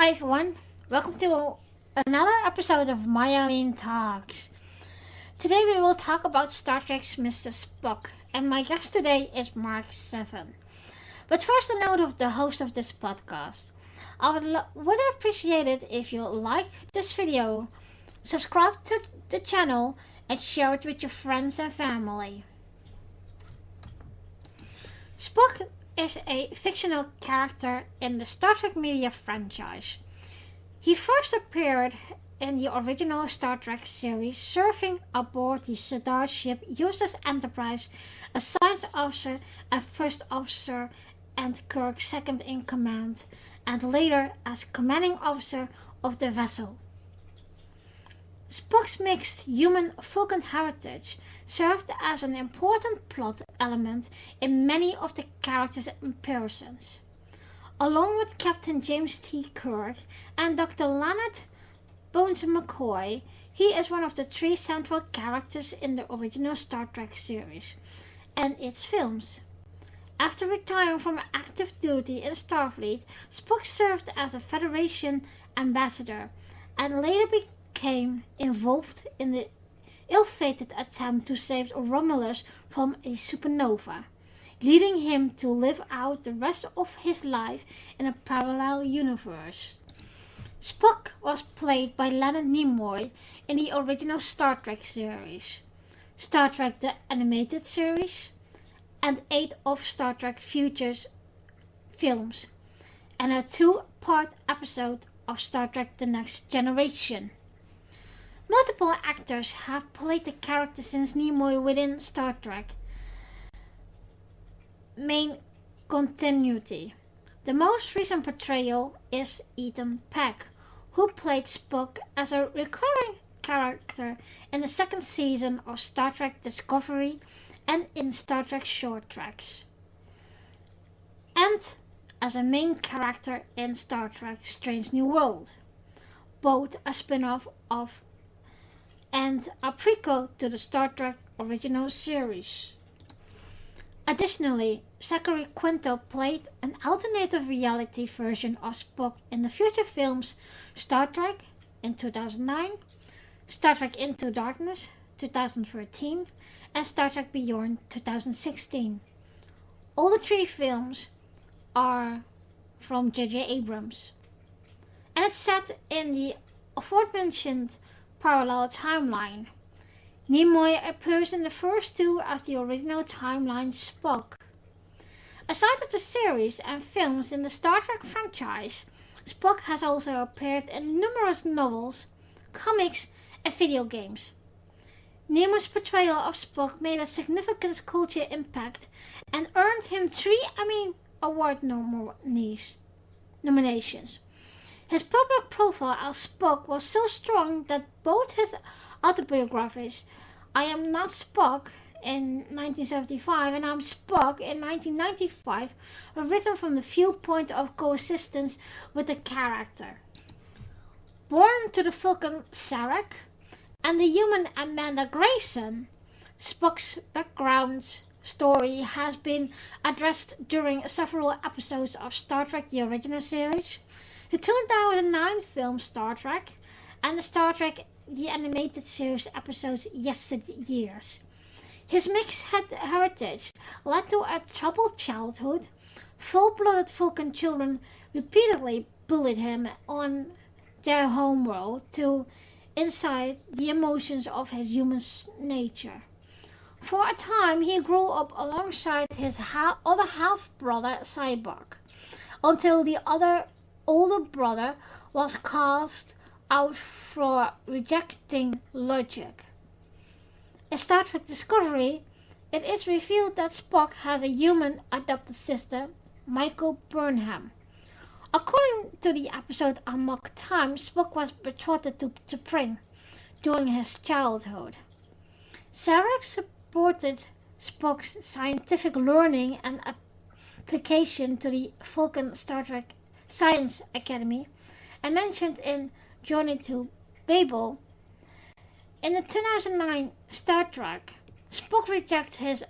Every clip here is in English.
Hi everyone, welcome to another episode of Myelin Talks. Today we will talk about Star Trek's Mr. Spock, and my guest today is Marc Seven. But first a note of the host of this podcast. I would appreciate it if you like this video, subscribe to the channel, and share it with your friends and family. Spock is a fictional character in the Star Trek media franchise. He first appeared in the original Star Trek series, serving aboard the starship USS Enterprise as science officer and first officer and Kirk's second in command, and later as commanding officer of the vessel. Spock's mixed human-Vulcan heritage served as an important plot element in many of the characters' appearances. Along with Captain James T. Kirk and Dr. Leonard Bones McCoy, he is one of the three central characters in the original Star Trek series and its films. After retiring from active duty in Starfleet, Spock served as a Federation ambassador and later became involved in the ill-fated attempt to save Romulus from a supernova, leading him to live out the rest of his life in a parallel universe. Spock was played by Leonard Nimoy in the original Star Trek series, Star Trek the Animated Series, and 8 of Star Trek Futures films, and a 2-part episode of Star Trek The Next Generation. Multiple actors have played the character since Nimoy within Star Trek main continuity. The most recent portrayal is Ethan Peck, who played Spock as a recurring character in the second season of Star Trek Discovery and in Star Trek Short Treks, and as a main character in Star Trek Strange New World, both a spin-off of and a prequel to the Star Trek original series. Additionally, Zachary Quinto played an alternative reality version of Spock in the future films Star Trek in 2009, Star Trek Into Darkness 2013, and Star Trek Beyond 2016. All the 3 films are from J.J. Abrams, and it's set in the aforementioned parallel timeline. Nimoy appears in the first 2 as the original timeline Spock. Aside of the series and films in the Star Trek franchise, Spock has also appeared in numerous novels, comics, and video games. Nimoy's portrayal of Spock made a significant cultural impact and earned him 3 Emmy Award nominations. His public profile as Spock was so strong that both his autobiographies, I Am Not Spock in 1975 and I'm Spock in 1995, were written from the viewpoint of coexistence with the character. Born to the Vulcan Sarek and the human Amanda Grayson, Spock's background story has been addressed during several episodes of Star Trek the Original Series, the 2009 film Star Trek, and the Star Trek the Animated Series episodes Yesteryears. His mixed heritage led to a troubled childhood. Full-blooded Vulcan children repeatedly bullied him on their homeworld to incite the emotions of his human nature. For a time, he grew up alongside his other half-brother Cyborg, until the other older brother was cast out for rejecting logic. In Star Trek Discovery, it is revealed that Spock has a human adopted sister, Michael Burnham. According to the episode Amok Time, Spock was betrothed to T'Pring during his childhood. Sarek supported Spock's scientific learning and application to the Vulcan Star Trek Science Academy, and mentioned in Journey to Babel. In the 2009 Star Trek, Spock rejected his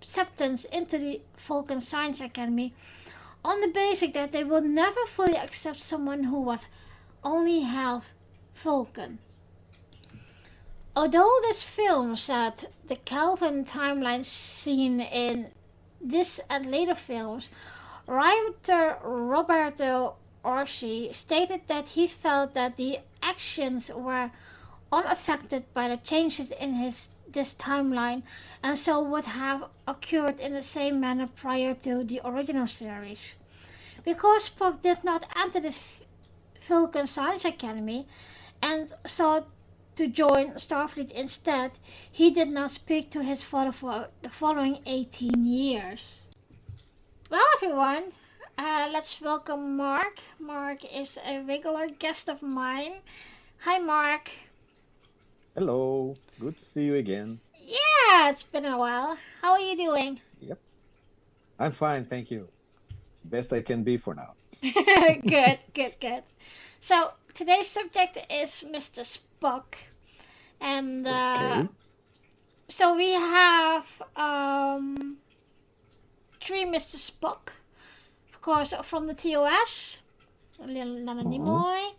acceptance into the Vulcan Science Academy on the basis that they would never fully accept someone who was only half Vulcan. Although this film set the Kelvin timeline seen in this and later films, writer Roberto Orci stated that he felt that the actions were unaffected by the changes in this timeline, and so would have occurred in the same manner prior to the original series. Because Spock did not enter the Vulcan Science Academy and sought to join Starfleet instead, he did not speak to his father for the following 18 years. Well, everyone, let's welcome Marc. Marc is a regular guest of mine. Hi, Marc. Hello, good to see you again. Yeah, it's been a while. How are you doing? Yep, I'm fine, thank you. Best I can be for now. Good. So, today's subject is Mr. Spock. And Okay. so we have three Mr. Spock. Of course, from the TOS, Leonard Mhm. Nimoy.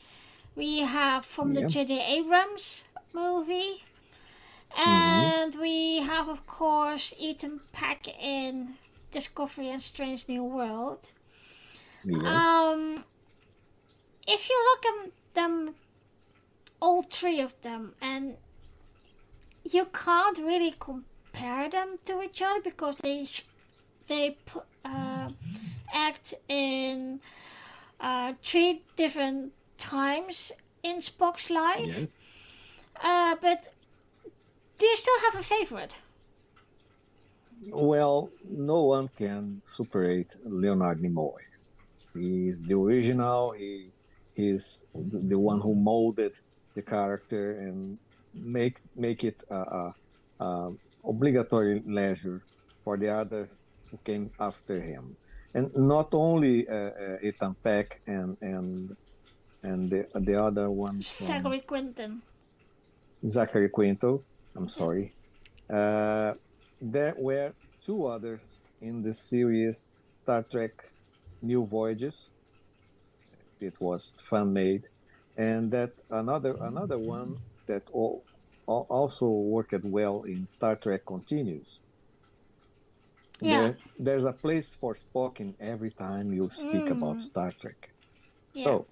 We have from the Yeah. J.J. Abrams movie. hmm And we have, of course, Ethan Peck in Discovery and Strange New World. Yes. Um, if you look at them, all three of them, and you can't really compare them to each other because they act in three different times in Spock's life. Yes. But do you still have a favorite? Well, no one can superate Leonard Nimoy. He's the original. He's the one who molded the character and make it a obligatory leisure for the other who came after him. And not only Ethan Peck and the other one from Zachary Quinton. Zachary Quinto. I'm sorry. Uh, there were two others in the series Star Trek New Voyages. It was fan made, and that another one that also worked well in Star Trek Continues. Yeah. There's a place for Spock in every time you speak about Star Trek. Yeah. So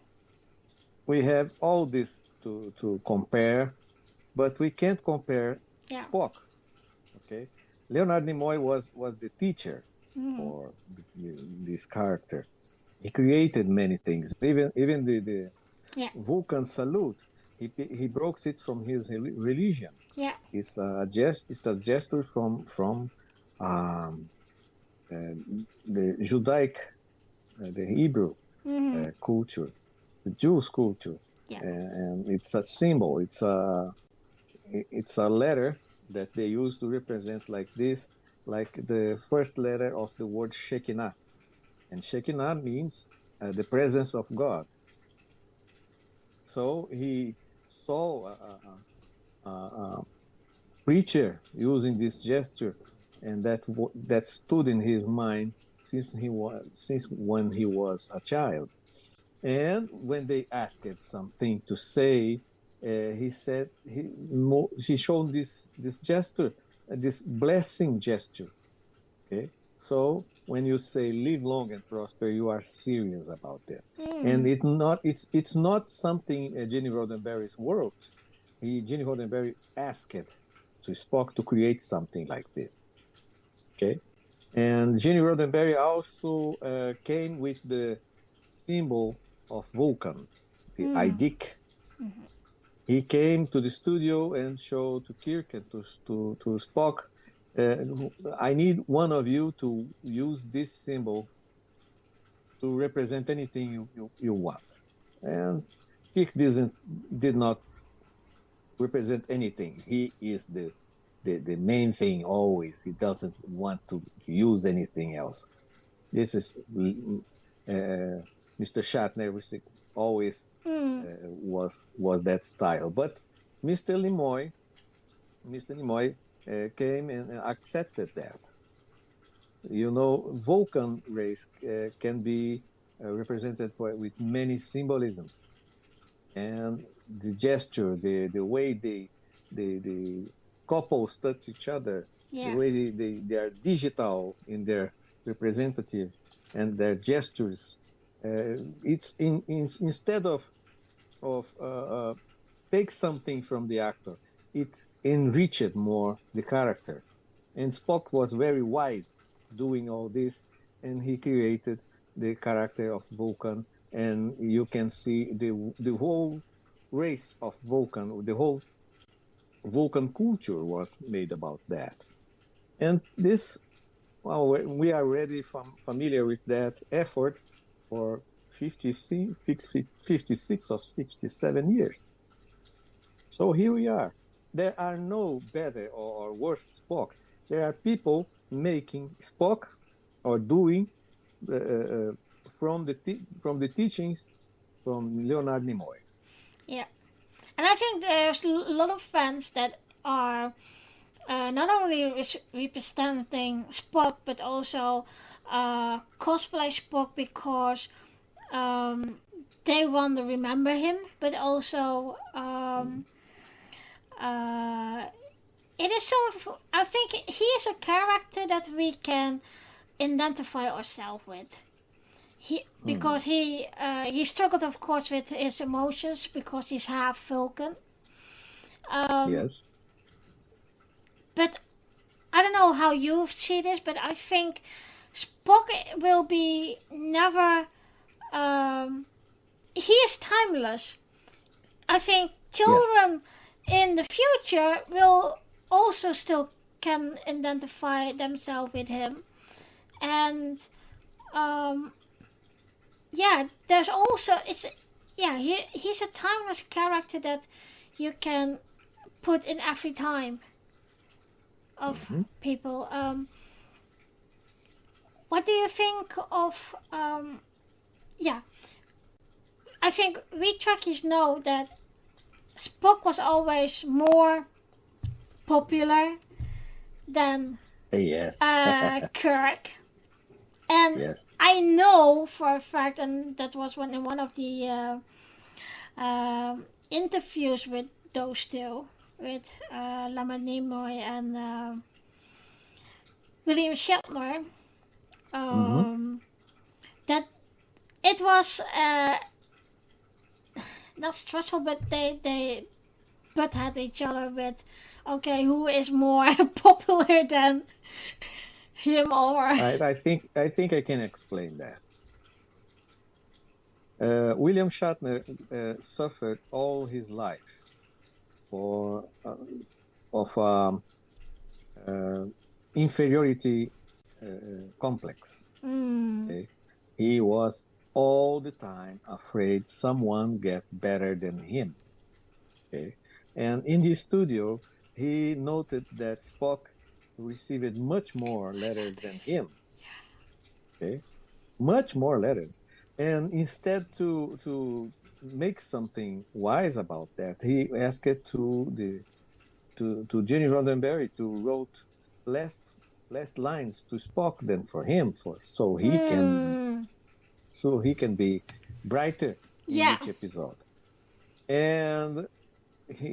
we have all this to compare, but we can't compare Yeah. Spock. Okay, Leonard Nimoy was the teacher Mm. for this character. He created many things. Even the Yeah. Vulcan salute. He broke it from his religion. Yeah. It's a gesture from the Judaic, the Hebrew Mhm. culture, the Jewish culture, Yeah. and it's a symbol. It's a letter that they use to represent like this, like the first letter of the word Shekinah, and Shekinah means the presence of God. So he saw a preacher using this gesture, and that stood in his mind since when he was a child. And when they asked something to say, he said he showed this gesture, this blessing gesture. Okay, so when you say live long and prosper, you are serious about that. And it's not something Gene Roddenberry's worked. Gene Roddenberry asked to Spock to create something like this. Okay, and Gene Roddenberry also came with the symbol of Vulcan, the IDIC. Mhm. He came to the studio and showed to Kirk and to Spock, I need one of you to use this symbol to represent anything you want. And Kirk did not represent anything. He is the main thing always. He doesn't want to use anything else. This is Mr. Shatner always was that style. But Mr. Nimoy came and accepted that. Vulcan race can be represented with many symbolism, and the gesture, the way the couples touch each other, the Yeah. way they are digital in their representative and their gestures. It's instead of take something from the actor, it enriched more the character. And Spock was very wise doing all this, and he created the character of Vulcan. And you can see the whole race of Vulcan, the whole Vulcan culture was made about that. And this, well, we are already familiar with that effort for 56 or 57 years. So here we are. There are no better or worse Spock. There are people making Spock or doing from the teachings from Leonard Nimoy. Yeah. And I think there's a lot of fans that are not only representing Spock, but also cosplay Spock because they want to remember him, but also uh, it is so. I think he is a character that we can identify ourselves with. Because he struggled, of course, with his emotions because he's half Vulcan. Yes. But I don't know how you see this, but I think Spock will be never. He is timeless. I think children in the future will also still can identify themselves with him, and there's also he's a timeless character that you can put in every time of people. What do you think of? I think we Trekkies know that Spock was always more popular than Yes. Kirk. And Yes. I know for a fact, and that was in one of the interviews with those two, with Leonard Nimoy and William Shatner, that it was not stressful, but they butt at each other with, okay, who is more popular than him or I think I can explain that. William Shatner suffered all his life for of inferiority complex. Okay? He was all the time afraid someone get better than him. Okay? And in his studio, he noted that Spock received much more letters than him. Okay? Much more letters. And instead to make something wise about that, he asked it to Gene Roddenberry to wrote less lines to Spock than for him, so he can be brighter in each episode. And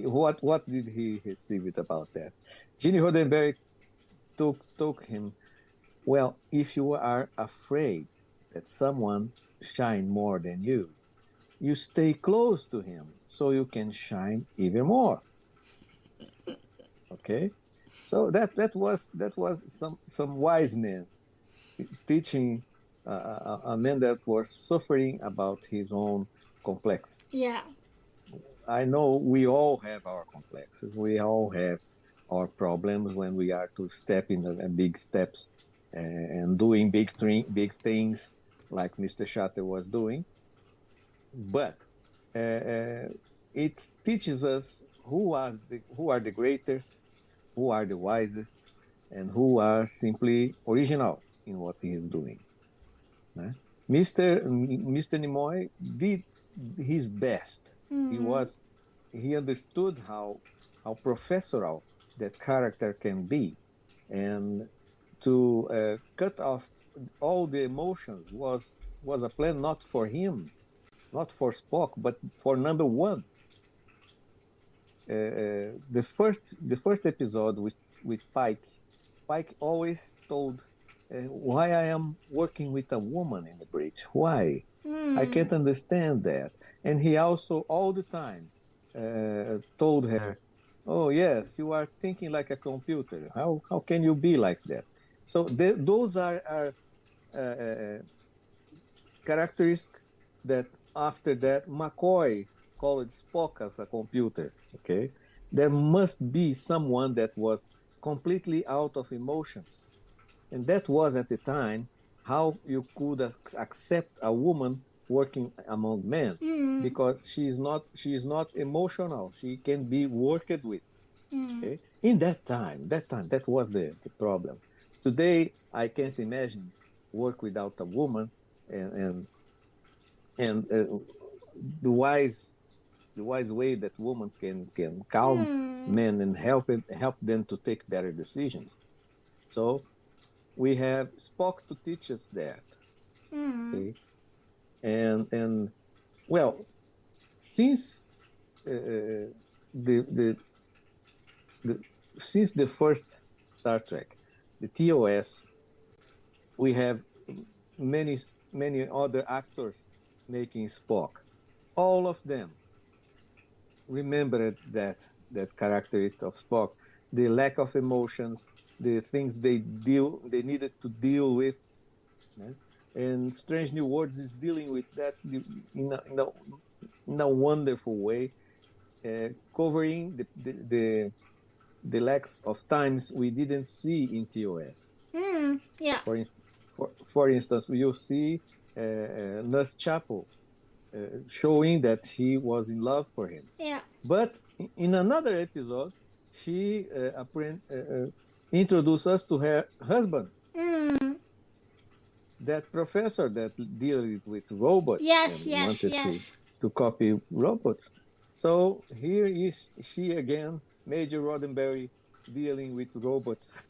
what did he receive it about that? Gene Roddenberry told him, well, if you are afraid that someone shine more than you stay close to him so you can shine even more. Okay, so that was some wise man teaching a man that was suffering about his own complexes. Yeah. I know we all have our complexes. We all have our problems when we are to step in big steps and doing big things like Mr. Shatter was doing. But it teaches us who are the greatest, who are the wisest, and who are simply original in what he is doing. Mr. Nimoy did his best. He understood how professoral that character can be, and cut off all the emotions was a plan not for him, not for Spock, but for number one. The first episode with Pike always told why I am working with a woman in the bridge. Why? I can't understand that. And he also all the time told her, "Oh yes, you are thinking like a computer. How can you be like that?" So those are characteristics that after that McCoy called Spock as a computer. Okay, there must be someone that was completely out of emotions, and that was at the time how you could accept a woman working among men, because she is not emotional. She can be worked with. Okay, in that was the problem. Today I can't imagine work without a woman, and the wise way that women can calm men and help them to take better decisions. So we have Spock to teach us that. Okay? And well, since the since the first Star Trek, the TOS, we have many other actors making Spock. All of them remembered that characteristic of Spock, the lack of emotions, the things they needed to deal with. Né? And Strange New Worlds is dealing with that in a wonderful way, covering the lacks of times we didn't see in TOS. Yeah. For instance, you see Nurse Chapel showing that she was in love for him. Yeah. But in another episode, she introduced us to her husband, that professor that deals with robots and wanted to copy robots. So here is she again, Major Roddenberry, dealing with robots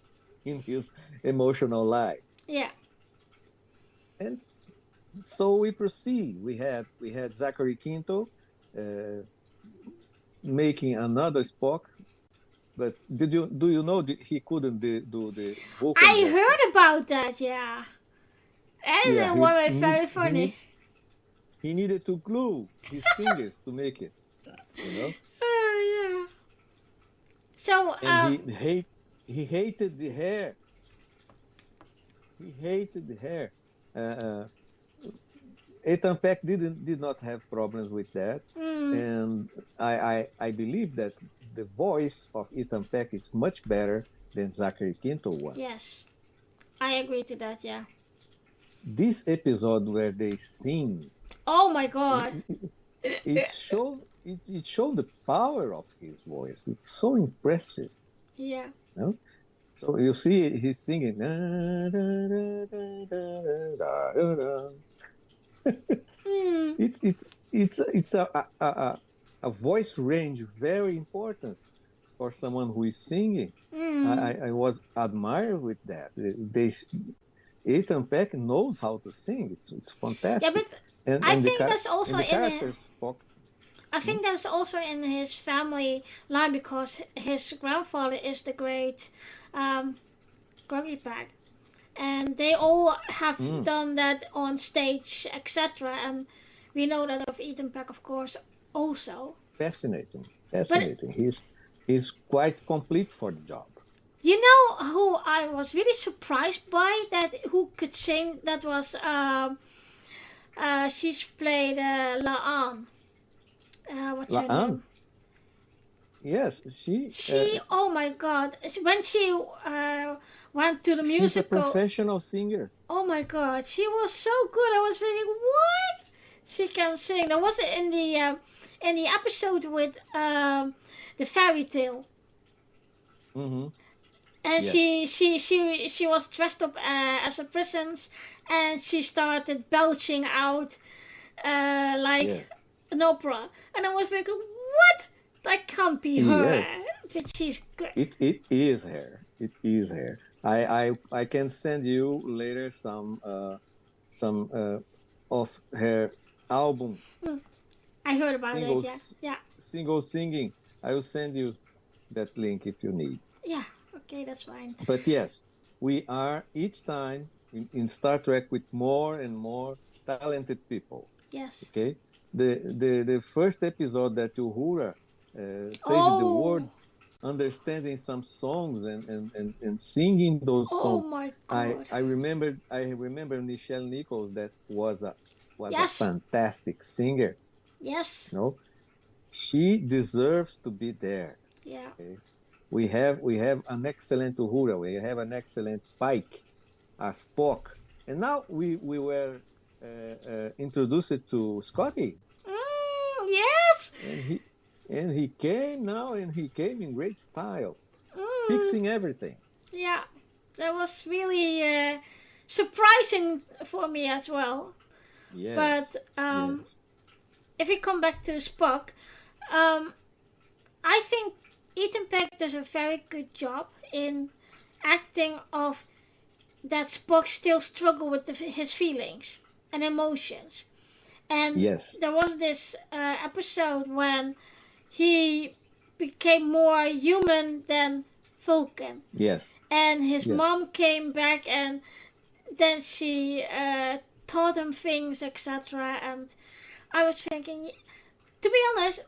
in his emotional life. Yeah. And so we proceed. We had Zachary Quinto making another Spock, but do you know he couldn't do the vocal? I heard about that. Yeah, that was very funny. He needed to glue his fingers to make it. You know. Yeah. So and he hated the hair. He hated the hair. Ethan Peck did not have problems with that, and I believe that the voice of Ethan Peck is much better than Zachary Quinto was. Yes, I agree to that. Yeah. This episode where they sing. Oh my God! It showed the power of his voice. It's so impressive. Yeah. You know? So you see, he's singing. It's a voice range very important for someone who is singing. I was admired with that. Ethan Peck knows how to sing. It's fantastic. Yeah, but I think that's also in Spock. I think that's also in his family line, because his grandfather is the great Groggy Pack. And they all have done that on stage, etc. And we know that of Ethan Peck, of course, also. Fascinating. He's quite complete for the job. You know who I was really surprised by, that who could sing? That was she's played La'an. What's her name? Yes, she. Oh my God! When she went to the musical. She's a professional singer. Oh my God, she was so good. I was thinking, what? She can sing. That was in the episode with the fairy tale. Mm-hmm. And yes. she was dressed up as a princess, and she started belching out like an opera. And I was like, what? That can't be her. Yes. But she's good. It is her. It is her. I can send you later some of her album Hmm. I heard about it. Yeah, singles yeah, single singing. I will send you that link if you need. yeah. Okay, that's fine. But yes, we are each time in Star Trek with more and more talented people. Yes. Okay, the first episode that Uhura saved the Oh, world, understanding some songs and singing those oh songs. my I God. I remember Nichelle Nichols, that was a Yes, fantastic singer. yes. You know, she deserves to be there. Yeah. Okay? We have an excellent Uhura, we have an excellent Pike, a Spock, and now we were introduced to Scotty, Yes. and he came now, and he came in great style, Mm, fixing everything. yeah. That was really surprising for me as well. Yes, But yes, if we come back to Spock, um, I think Ethan Peck does a very good job in acting of that Spock still struggle with his feelings and emotions. And yes, there was this episode when he became more human than Vulcan. yes, And his yes, mom came back and then she taught him things, etc. And I was thinking, to be honest,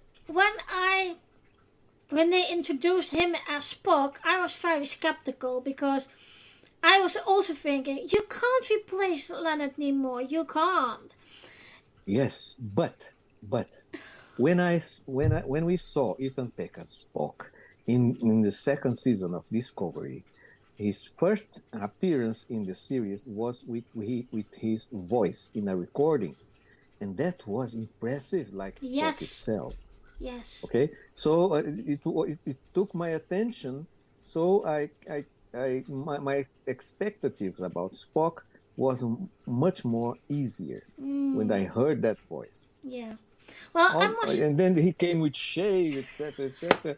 when they introduced him as Spock, I was very skeptical because I was also thinking, you can't replace Leonard Nimoy. You can't. yes. But when we saw Ethan Peck as Spock in the second season of Discovery, his first appearance in the series was with his voice in a recording, and that was impressive, like Spock Yes. itself. Yes. Okay, so it took my attention. So my expectations about Spock was much more easier when I heard that voice. Yeah. Well, I must. And then he came with shave, etc., etc.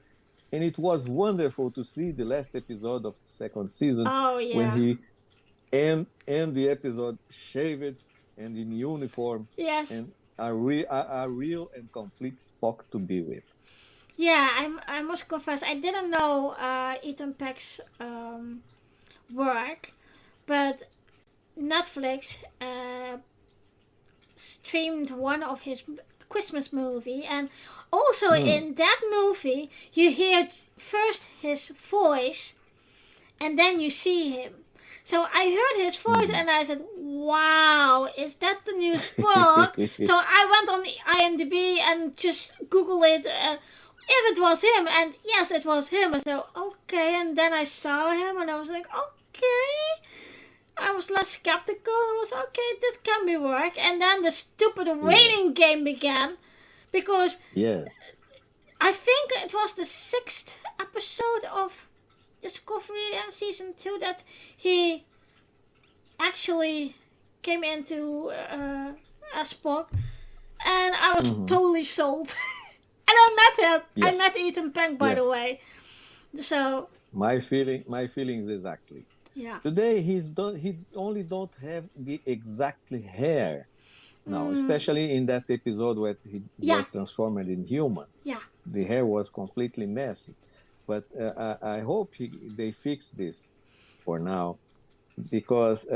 And it was wonderful to see the last episode of the second season Oh when yeah. he end the episode shaved and in uniform, Yes. and a real and complete Spock to be with. Yeah. I must confess, I didn't know Ethan Peck's work, but Netflix streamed one of his Christmas movie, and also in that movie you hear first his voice and then you see him. So I heard his voice and I said, wow, is that the new Spock? So I went on IMDb and just Googled it if it was him, and yes, it was him. I said, okay, and then I saw him and I was like, okay. I was less skeptical. I was okay, this can be work. And then the stupid waiting game began because Yes. I think it was the 6th episode of Discovery and season 2 that he actually came into Spock, and I was totally sold. And I met him. Yes. I met Ethan Peck, by the Yes. way. So My feelings exactly. yeah. Today he only don't have the exactly hair now, especially in that episode where he was transformed in human. Yeah. The hair was completely messy, but I hope they fix this for now, because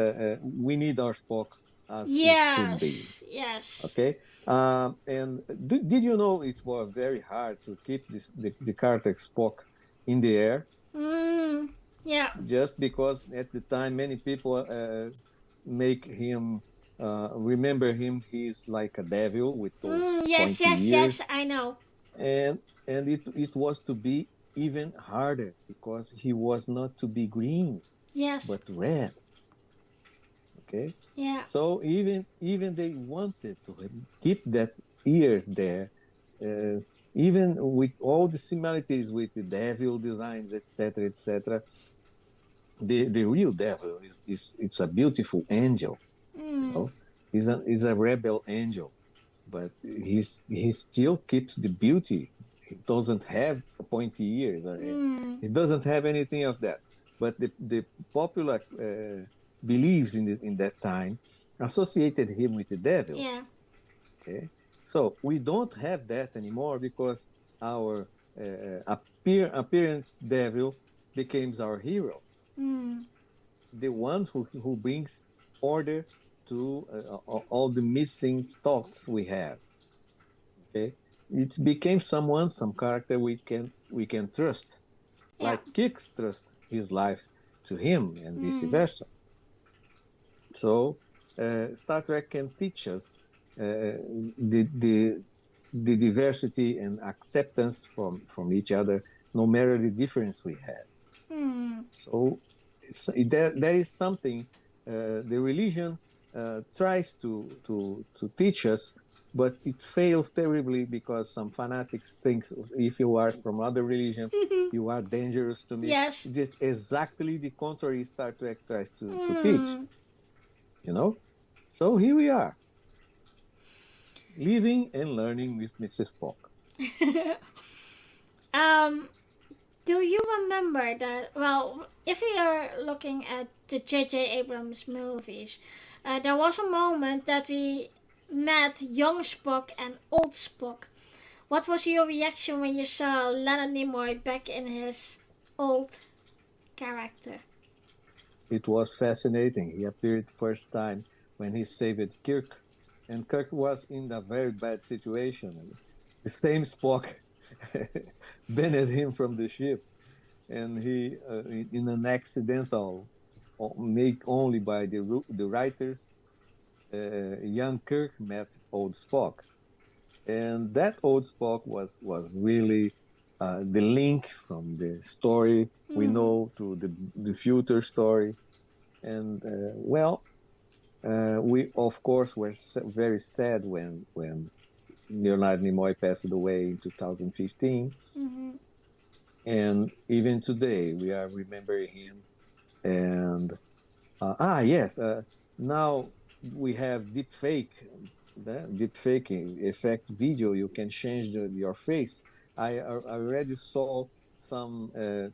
we need our Spock as it should be. Yes. Okay. And did you know it was very hard to keep the character Spock in the air? Yeah. Just because at the time many people make him remember him, he's like a devil with those pointy ears. Yes, I know. And it was to be even harder because he was not to be green, Yes. but red. Okay. Yeah. So even they wanted to keep that ears there, even with all the similarities with the devil designs, etc., etc. The real devil it's a beautiful angel. You know? He's a rebel angel, but he still keeps the beauty. He doesn't have pointy ears, or he doesn't have anything of that. but the popular beliefs in that time associated him with the devil. Yeah. Okay, so we don't have that anymore because our appearance devil becomes our hero, the one who brings order to all the missing thoughts we have. Okay, it became some character we can trust, Yeah. like Kirk trust his life to him and vice versa. So Star Trek can teach us the diversity and acceptance from each other, no matter the difference we have. So there is something the religion tries to teach us, but it fails terribly because some fanatics think if you are from other religion, you are dangerous to me. Yes. It's exactly the contrary Star Trek tries to teach. You know? So here we are, living and learning with Mr. Spock. Do you remember that? Well, if we are looking at the J.J. Abrams movies, there was a moment that we met young Spock and old Spock. What was your reaction when you saw Leonard Nimoy back in his old character? It was fascinating. He appeared first time when he saved Kirk, and Kirk was in a very bad situation. The same Spock banned him from the ship, and he, in an accidental, made only by the writers, young Kirk met old Spock, and that old Spock was really the link from the story we know to the future story, and we of course were very sad when Leonard Nimoy passed away in 2015, and even today we are remembering him. And yes, now we have deepfake effect video. You can change your face. I already saw someone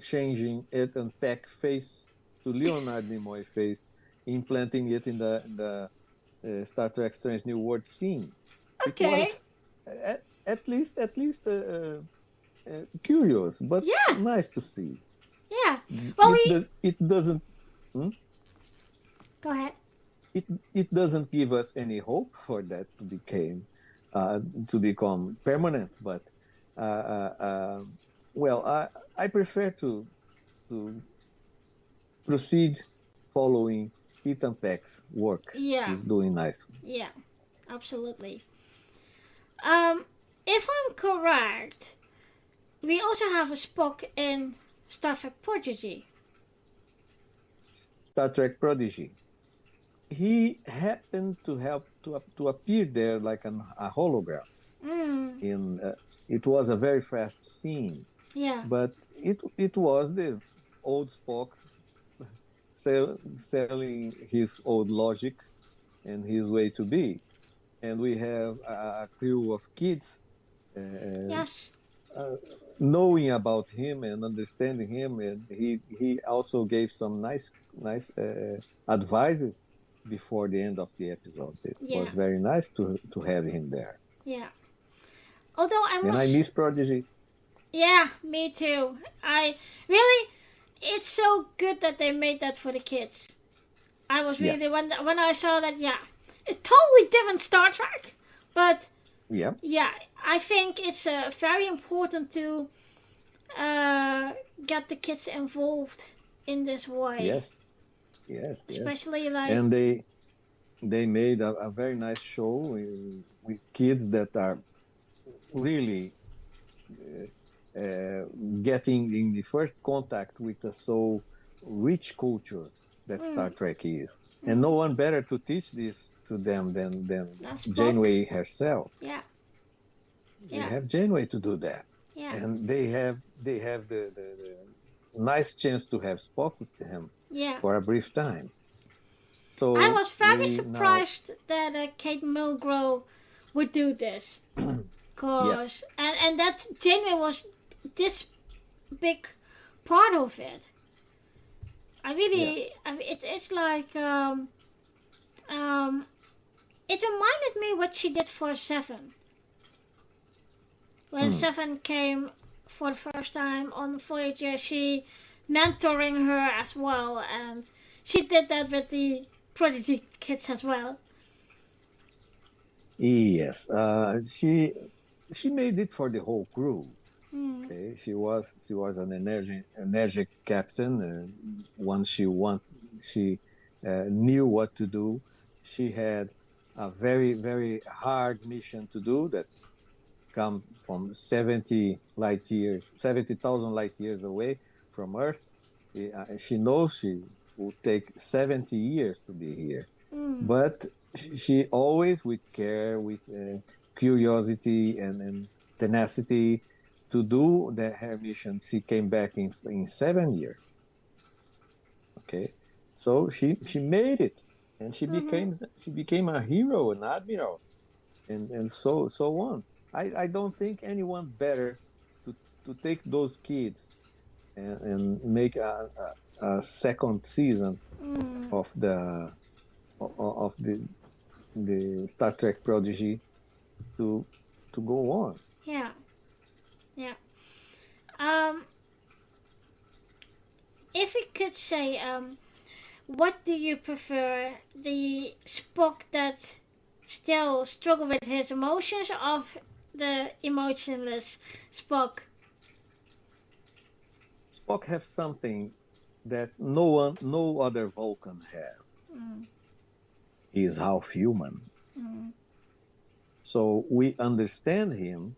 changing Ethan Peck face to Leonard Nimoy face, implanting it in the Star Trek Strange New World scene. Okay. It was at least curious, but nice to see. Yeah. Well, it doesn't. Go ahead. It doesn't give us any hope for that to become permanent, but I prefer to proceed following Ethan Peck's work. Yeah. He's doing nice. Yeah, absolutely. If I'm correct, we also have a Spock in Star Trek Prodigy. Star Trek Prodigy. He happened to appear there like a hologram. It was a very fast scene. Yeah. But it was the old Spock selling his old logic and his way to be, and we have a crew of kids. Yes. Knowing about him and understanding him, and he also gave some nice advices before the end of the episode. It was very nice to have him there. Yeah. Although I miss Prodigy. Yeah, me too. It's so good that they made that for the kids. I was really when I saw that. Yeah, it's totally different Star Trek, but yeah, I think it's very important to get the kids involved in this way. Yes. Especially like. And they made a very nice show with kids that are really getting in the first contact with a so rich culture that Star Trek is. And no one better to teach this to them than Janeway herself. Yeah. They have Janeway to do that. Yeah. And they have the nice chance to have Spock with them for a brief time. So I was very surprised that Kate Mulgrew would do this. And that Janeway was this big part of it. I really, Yes. it's like, it reminded me what she did for Seven. When Hmm. Seven came for the first time on Voyager, she mentoring her as well, and she did that with the Prodigy kids as well. Yes. She made it for the whole crew. Mm. Okay. She was an energetic captain. Once she knew what to do. She had a very very hard mission to do that come from 70,000 light years away from Earth. She knows she will take 70 years to be here, Mm. but she always with care, with curiosity and tenacity to do her mission. She came back in 7 years. Okay, so she made it, and Mm-hmm. she became a hero, an admiral, and so on. I don't think anyone better to to take those kids and make a second season Mm. of the Star Trek Prodigy to go on. Yeah, yeah. Um, if we could say, what do you prefer, the Spock that still struggle with his emotions, of the emotionless Spock? Spock have something that no other Vulcan have. Mm. He is half human, Mm. so we understand him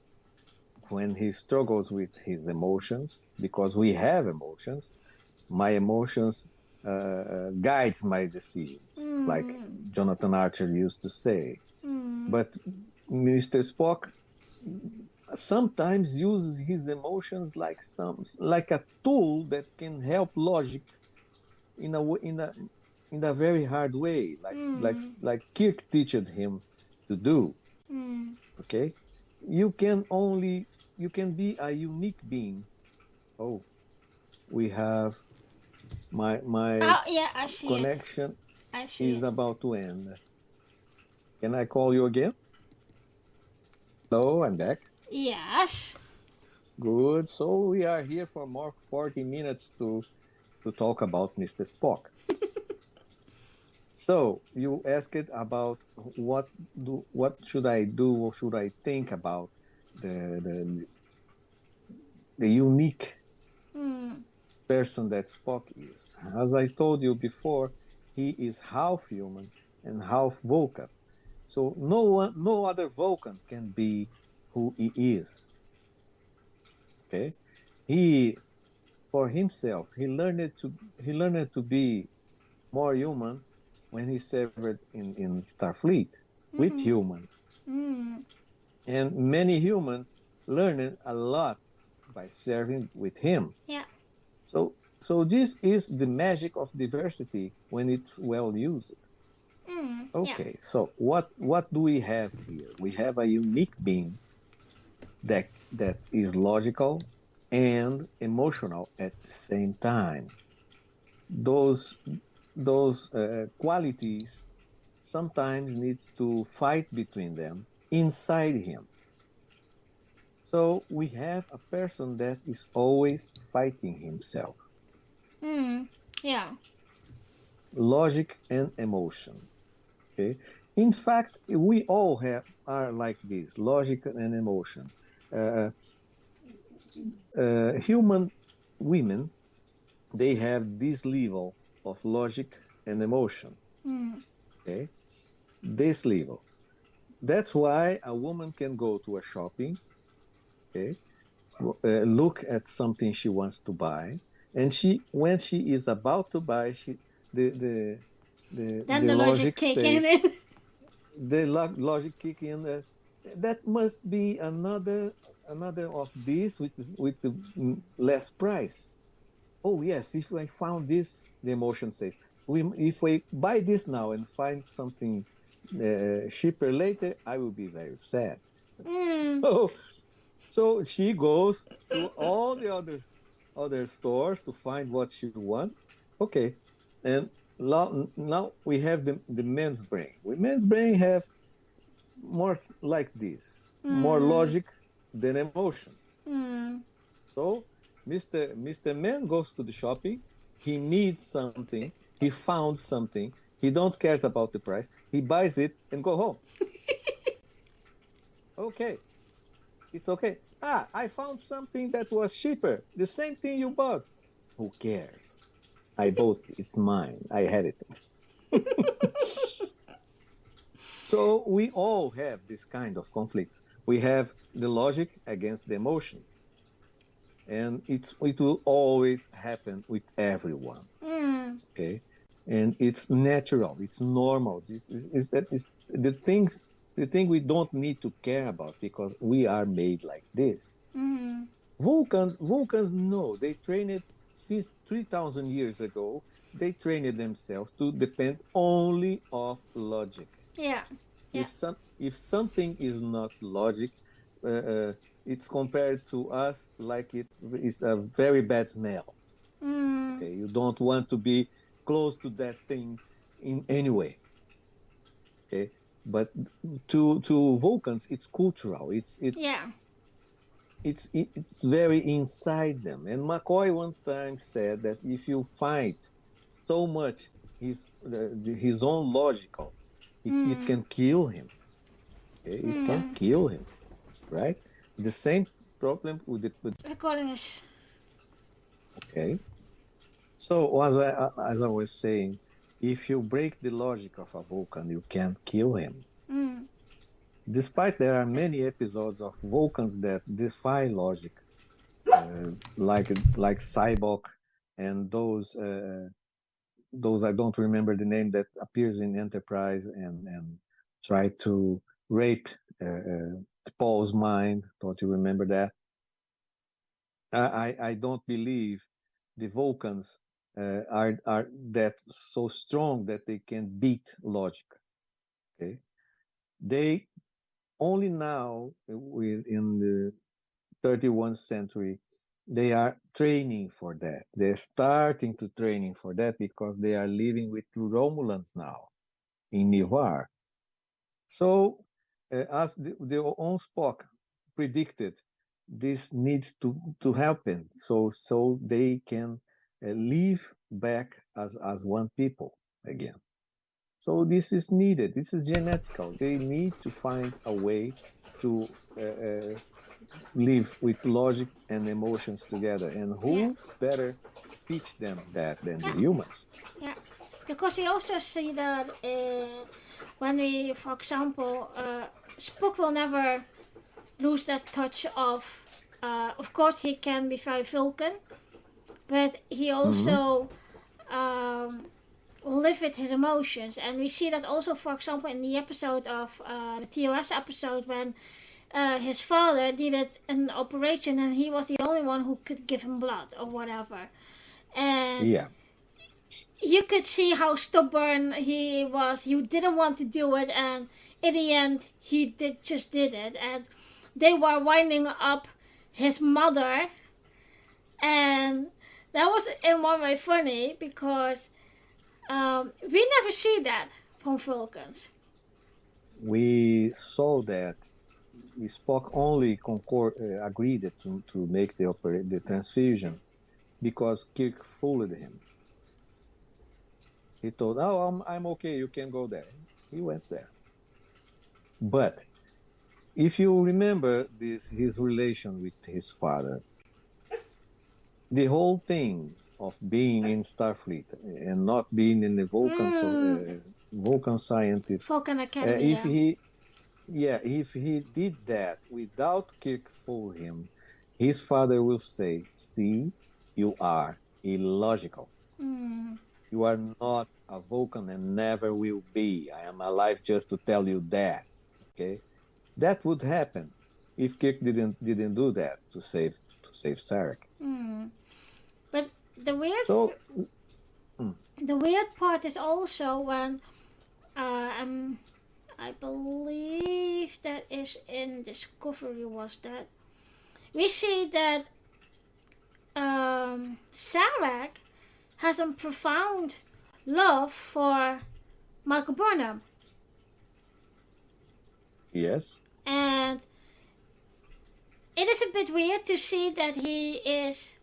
when he struggles with his emotions because we have emotions. My emotions guides my decisions, like Mm. Jonathan Archer used to say. Mm. But Mr. Spock sometimes uses his emotions like a tool that can help logic in a very hard way, Mm. like Kirk teached him to do. Mm. Okay, you can be a unique being. Oh, we have my Oh yeah, I see it. connection I see is it. about to end. Can I call you again? Hello, I'm back. Yes. Good. So we are here for more 40 minutes to talk about Mr. Spock. So you asked about what should I do or should I think about the the, the unique Mm. person that Spock is. As I told you before, he is half human and half Vulcan. So no other Vulcan can be who he is. Okay, he for himself he learned to be more human when he served in Starfleet with Mm-hmm. humans, Mm. and many humans learned a lot by serving with him. Yeah. So this is the magic of diversity when it's well used. Mm. Yeah. Okay, so what do we have here? We have a unique being that is logical and emotional at the same time. Those those qualities sometimes needs to fight between them inside him. So we have a person that is always fighting himself. Mm. Yeah. Logic and emotion. Okay. In fact, we all are like this: logic and emotion. Uh, Human women, they have this level of logic and emotion. Mm. Okay, this level. That's why a woman can go to a shopping. Okay, look at something she wants to buy, and when she is about to buy, the the Then the the logic logic kick in says it. logic kick in. That must be another of these with the less price. Oh yes, if I found this, the emotion says, if we buy this now and find something cheaper later, I will be very sad. Mm. So she goes to other stores to find what she wants. Okay, and now we have the men's brain. We men's brain have more like this, more Mm. logic than emotion. Mm. So Mr. Man goes to the shopping. He needs something. He found something. He don't cares about the price. He buys it and go home. Okay, it's okay. I found something that was cheaper. The same thing you bought. Who cares? I bought it. It's mine. I had it. So we all have this kind of conflicts. We have the logic against the emotion, and it will always happen with everyone. Mm. Okay, and it's natural. It's normal. It's the thing we don't need to care about because we are made like this. Mm. Vulcans know they trained since 3,000 years ago. They trained themselves to depend only of logic. Yeah. Yeah. If something is not logic, uh, uh, it's compared to us like it is a very bad smell. Mm. Okay, you don't want to be close to that thing in any way. Okay, but to Vulcans, it's cultural. Yeah. It's very inside them. And McCoy one time said that if you fight so much his own logical, it Mm. can kill him. Okay? It can Mm. kill him, right? The same problem with the Recording is. okay. So as I was saying, if you break the logic of a Vulcan, you can't kill him. Mm. Despite there are many episodes of Vulcans that defy logic, like Cyborg and those I don't remember the name that appears in Enterprise and try to rape Paul's mind. Don't you remember that? I don't believe the Vulcans are that so strong that they can beat logic. Okay, they only now in the 31st century they are training for that. They're starting to training for that because they are living with Romulans now in Nivar. So, as the own Spock predicted, this needs to happen so they can live back as one people again. So this is needed. This is genetical. They need to find a way to live with logic and emotions together. And Yeah. who better teach them that than the Yeah. humans? Yeah. Because we also see that when we, for example, Spock will never lose that touch of course, he can be very Vulcan, but he Mm-hmm. also um, live with his emotions. And we see that also, for example, in the episode of the TOS episode when his father did an operation and he was the only one who could give him blood or whatever. And Yeah. you could see how stubborn he was. He didn't want to do it, and in the end, just did it. And they were winding up his mother, and that was in one way funny because we never see that from Vulcans. We saw that Spock only agreed to make the transfusion because Kirk fooled him. He told, "Oh, I'm okay. You can go there." He went there. But if you remember his relation with his father, the whole thing of being in Starfleet and not being in the Vulcan scientist, Vulcan Academy, if yeah. he did that without Kirk fool him, his father will say, "See, you are illogical. Mm. You are not a Vulcan and never will be. I am alive just to tell you that." Okay, that would happen if Kirk didn't do that to save Sarek. Mm. But the weird, So, mm, the weird part is also when I believe that is in Discovery was that we see that Sarek has a profound love for Michael Burnham. Yes. And it is a bit weird to see that he is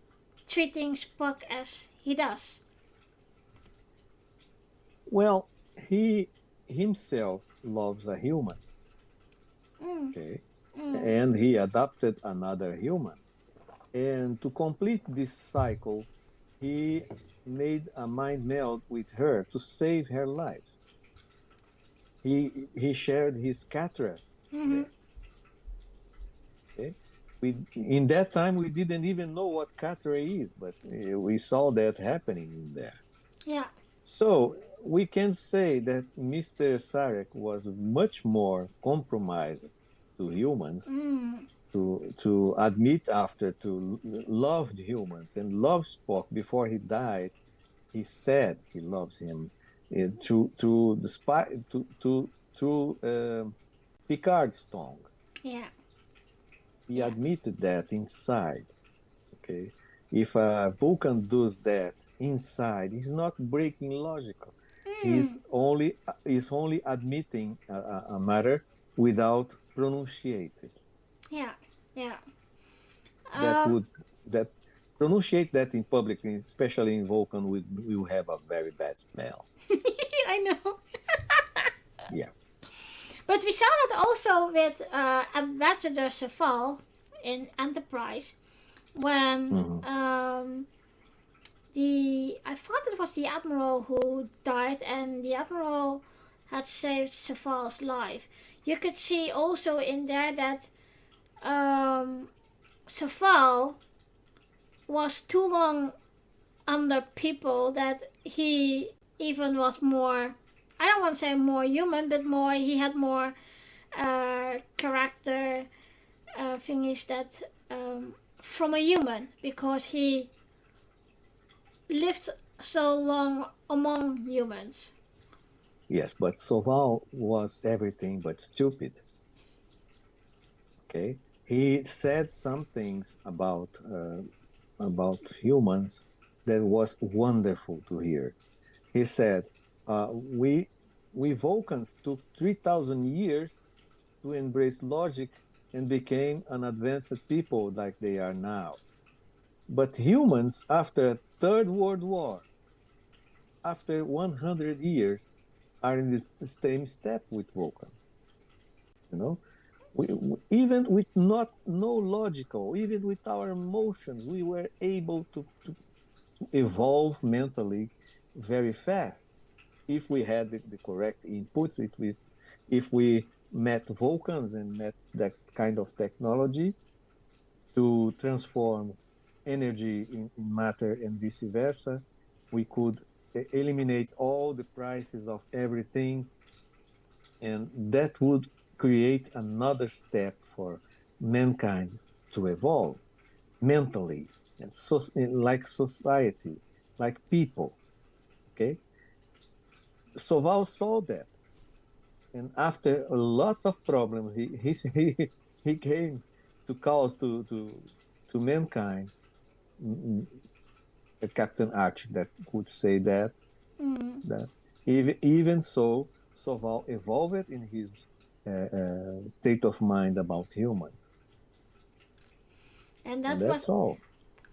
treating Spock as he does. Well, he himself loves a human. Okay. And he adopted another human. And to complete this cycle, he made a mind meld with her to save her life. He shared his catra there. Okay? In that time, we didn't even know what catra is, but we saw that happening in there. Yeah. So we can say that Mr. Sarek was much more compromised to humans, to admit after to love humans and love Spock. Before he died, he said he loves him through the spy through Picard's tongue. Yeah. He admitted that inside. Okay, if a Vulcan does that inside, he's not breaking logical. He's only admitting a matter without pronunciating. Yeah. Yeah. That pronunciate that in public, especially in Vulcan, will have a very bad smell. I know. Yeah. But we saw that also with Ambassador Saval in Enterprise when I thought it was the Admiral who died and the Admiral had saved Saval's life. You could see also in there that Saval was too long under people, that he even was more, I don't want to say more human, but more, he had more character thingies that from a human, because he lived so long among humans. Yes, but Saval was everything but stupid. Okay, he said some things about humans that was wonderful to hear. He said, "We Vulcans took 3,000 years to embrace logic and became an advanced people like they are now. But humans, after a Third World War, after 100 years, are in the same step with Vulcan. You know, even with no logical, even with our emotions, we were able to evolve mentally very fast if we had the correct inputs, if we met Vulcans and met that kind of technology to transform energy in matter and vice versa, we could eliminate all the prices of everything, and that would create another step for mankind to evolve mentally, and like society, like people. Okay, Soval saw that, and after a lot of problems, he came to cause to mankind a Captain Arch that would say that that even so, Soval evolved in his state of mind about humans, and and that's all.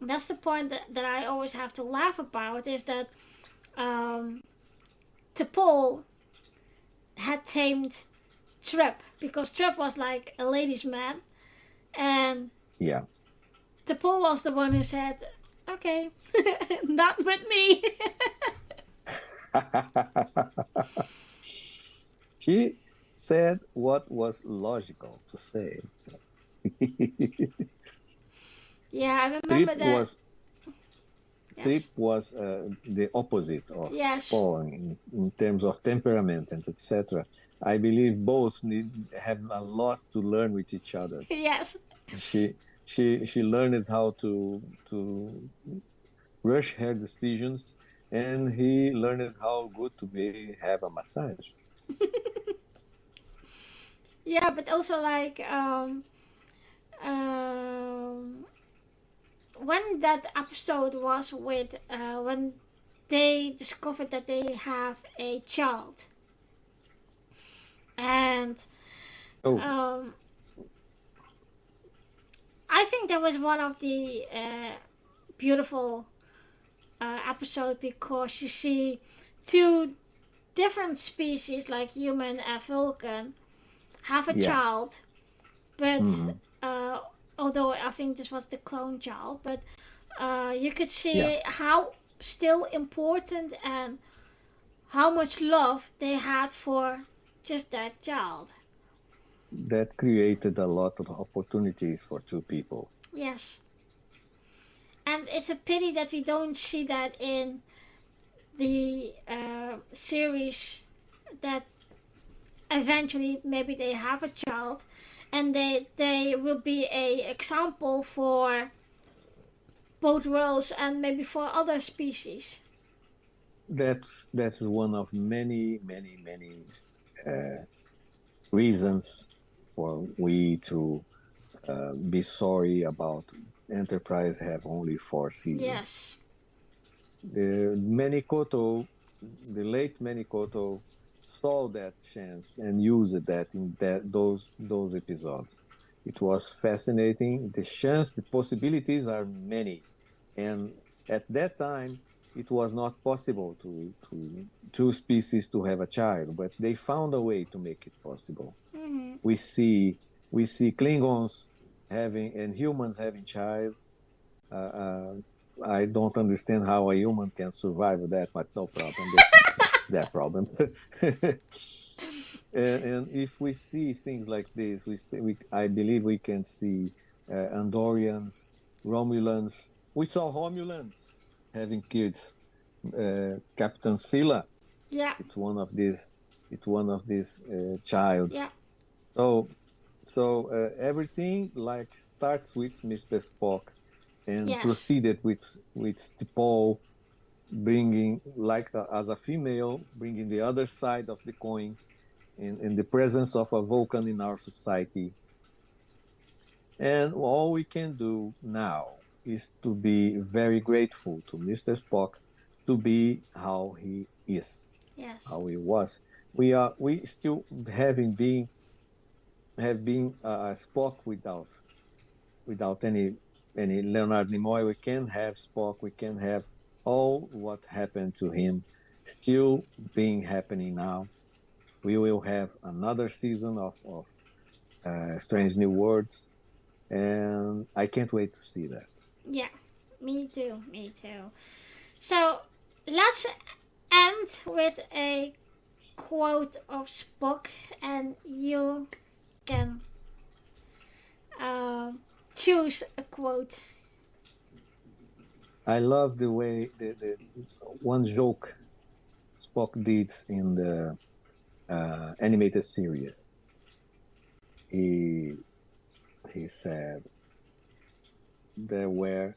That's the point that I always have to laugh about, is that T'Pol had tamed Trip, because Trip was like a ladies' man, and Yeah. T'Pol was the one who said, "Okay, not with me." She said what was logical to say. Yeah, I remember that. Trip was the opposite of Spock in terms of temperament and etc. I believe both have a lot to learn with each other. Yes. She learned how to rush her decisions, and he learned how good to have a massage. Yeah, but also like when that episode was with when they discovered that they have a child, and Oh, um, I think that was one of the beautiful episode, because you see two different species like human and Vulcan have a yeah. child, but Hmm. although I think this was the clone child, but you could Yeah. see how still important and how much love they had for just that child. That created a lot of opportunities for two people. Yes. And it's a pity that we don't see that in the series, that eventually maybe they have a child and they will be a example for both worlds and maybe for other species. That's one of many reasons for we to be sorry about Enterprise have only 4 seasons. Yes. The late Manikoto saw that chance and used that in those episodes. It was fascinating. The possibilities are many, and at that time, it was not possible to two species to have a child, but they found a way to make it possible. Mm-hmm. We see Klingons having and humans having child. I don't understand how a human can survive that, but no problem. That problem. and if we see things like this, I believe we can see Andorians, Romulans. We saw Romulans having kids. Captain Silla. Yeah. It's one of these. Childs. Yeah. So everything like starts with Mr. Spock, and Yes. proceeded with T'Pol bringing, like as a female, bringing the other side of the coin in the presence of a Vulcan in our society. And all we can do now is to be very grateful to Mr. Spock to be how he is, Yes. how he was. We still have been Spock without any Leonard Nimoy. We can have Spock. We can have all what happened to him still being happening now. We will have another season of Strange New Worlds, and I can't wait to see that. Yeah, me too. So let's end with a quote of Spock, and you can choose a quote. I love the way the one joke Spock did in the animated series. He said there were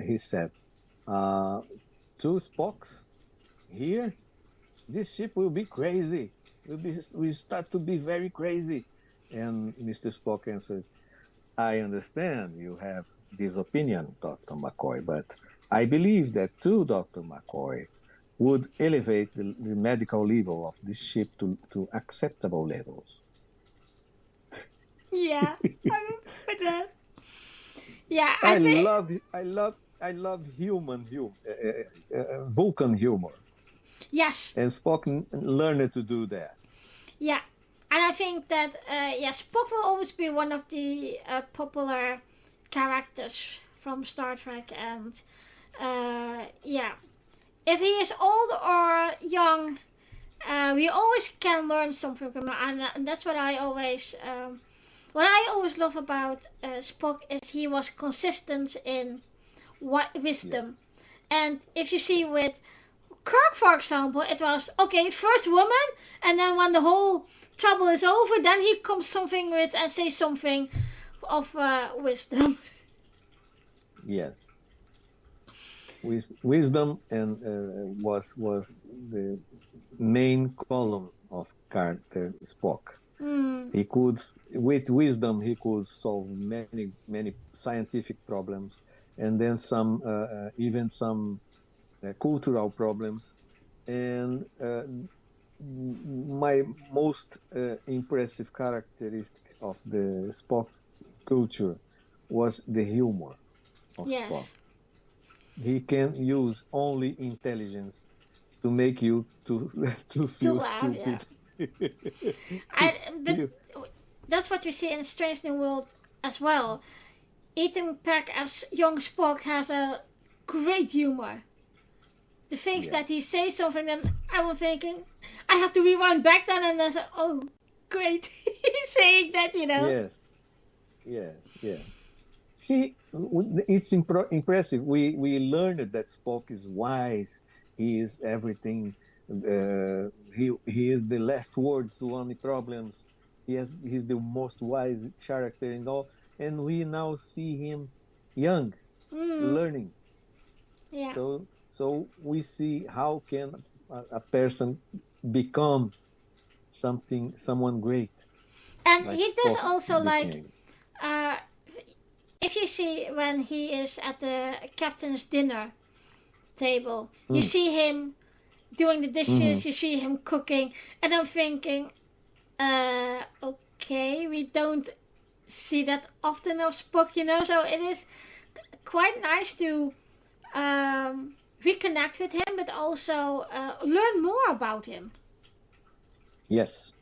he said 2 Spocks here. This ship will be crazy. We start to be very crazy. And Mr. Spock answered, I understand you have this opinion, Dr. McCoy, but I believe that 2, Dr. McCoy, would elevate the medical level of this ship to acceptable levels. Yeah, I remember that. Yeah, I love Vulcan humor. Yes. And Spock learned to do that. Yeah, and I think that Spock will always be one of the popular characters from Star Trek, and if he is old or young, we always can learn something from him, and that's what I always love about Spock is he was consistent in wisdom. Yes. And if you see with Kirk, for example, it was okay, first woman, and then when the whole trouble is over, then he comes something with and say something of wisdom. Yes. Wisdom and was the main column of character Spock. He could, with wisdom, he could solve many scientific problems, and then even some cultural problems. And my most impressive characteristic of the Spock culture was the humor of Spock. He can use only intelligence to make you to feel stupid. But that's what we see in Strange New World as well. Ethan Peck as young Spock has a great humor. The things that he says something, and I was thinking, I have to rewind back then, and I said, oh, great, he's saying that, Yes. See, it's impressive. We learned that Spock is wise. He is everything. He is the last word to any problems. He's the most wise character in all. And we now see him young, learning. Yeah. So we see how can a person become someone great. And like he does Spock also became. If you see when he is at the captain's dinner table, you see him doing the dishes, you see him cooking, and I'm thinking, okay, we don't see that often of Spock, so it is quite nice to reconnect with him, but also learn more about him. Yes.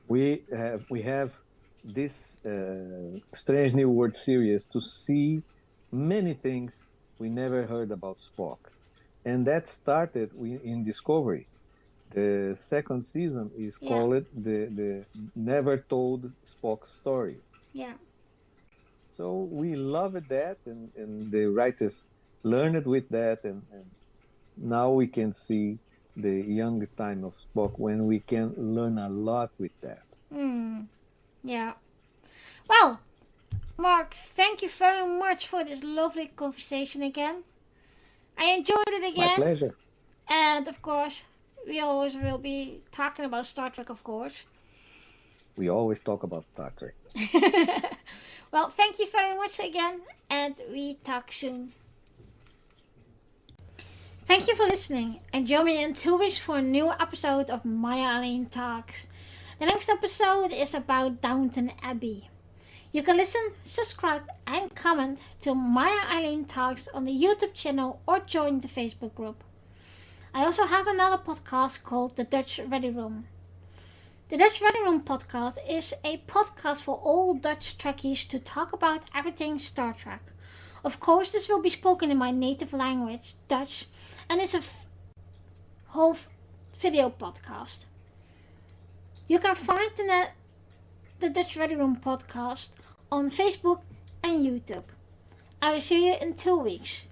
We have this Strange New World series to see many things we never heard about Spock. And that started in Discovery. The second season is called the Never Told Spock Story. Yeah. So we loved that, and the writers learned with that, and now we can see the youngest time of Spock when we can learn a lot with that. Yeah. Well, Mark, thank you very much for this lovely conversation again. I enjoyed it again. My pleasure. And of course, we always will be talking about Star Trek, of course. We always talk about Star Trek. Well, thank you very much again, and we talk soon. Thank you for listening, and join me in 2 weeks for a new episode of Maya Eileen Talks. The next episode is about Downton Abbey. You can listen, subscribe, and comment to Maya Eileen Talks on the YouTube channel or join the Facebook group. I also have another podcast called The Dutch Ready Room. The Dutch Ready Room podcast is a podcast for all Dutch Trekkies to talk about everything Star Trek. Of course, this will be spoken in my native language, Dutch, and is a whole video podcast. You can find the Dutch Ready Room podcast on Facebook and YouTube. I will see you in 2 weeks.